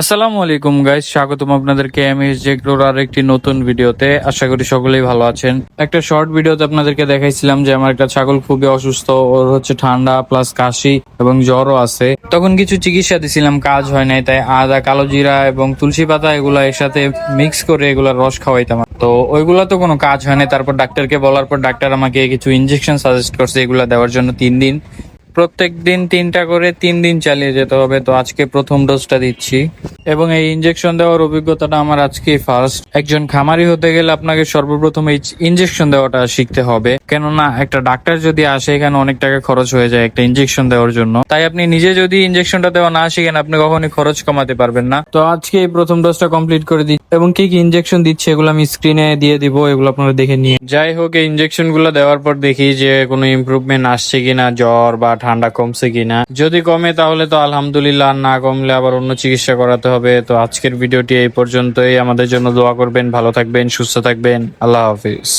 আসসালামু আলাইকুম গাইস, স্বাগতম আপনাদেরকে এমএস জেগ্রোর আর একটি নতুন ভিডিওতে। আশা করি সকলেই ভালো আছেন। একটা শর্ট ভিডিওতে আপনাদেরকে দেখাইছিলাম যে আমার একটা ছাগল খুবই অসুস্থ, ওর হচ্ছে ঠান্ডা প্লাস কাশি এবং জ্বরও আছে। তখন কিছু চিকিৎসা দিছিলাম, কাজ হয় নাই, তাই আদা, কালো জিরা এবং তুলসী পাতা এগুলা একসাথে মিক্স করে এগুলার রস খাওয়াইতাম। তো ওইগুলা তো কোনো কাজ হয় নাই। তারপর ডাক্তারকে বলার পর ডাক্তার আমাকে কিছু ইনজেকশন সাজেস্ট করছে এগুলা দেওয়ার জন্য 3 দিন, প্রত্যেক দিন 3টা করে 3 দিন চালিয়ে যেতে হবে। তো আজকে প্রথম ডোজটা দিচ্ছি এবং এই ইনজেকশন দেওয়ার অভিজ্ঞতাটা আমার আজকে ফার্স্ট। একজন খামারি হতে গেলে আপনাকে সর্বপ্রথম এই ইনজেকশন দেওয়াটা শিখতে হবে, কেননা একটা ডাক্তার যদি আসে এখানে অনেক টাকা খরচ হয়ে যায় একটা ইনজেকশন দেওয়ার জন্য। তাই আপনি নিজে যদি ইনজেকশনটা দেওয়া না শিখেন আপনি কখনোই খরচ কমাতে পারবেন না। তো আজকে এই প্রথম ডোজটা কমপ্লিট করে দিচ্ছি এবং কি কি ইনজেকশন দিচ্ছে এগুলো আমি স্ক্রিনে দিয়ে দিব, এগুলো আপনারা দেখে নিয়ে। যাই হোক, এই ইনজেকশন গুলো দেওয়ার পর দেখি যে কোনো ইমপ্রুভমেন্ট আসছে কিনা, জ্বর বা ঠান্ডা কমছে কিনা। যদি কমে তাহলে তো আলহামদুলিল্লাহ, আর না কমলে আবার অন্য চিকিৎসা করাতে হবে। তো আজকের ভিডিওটি এই পর্যন্তই। আমাদের জন্য দোয়া করবেন, ভালো থাকবেন, সুস্থ থাকবেন। আল্লাহ হাফিজ।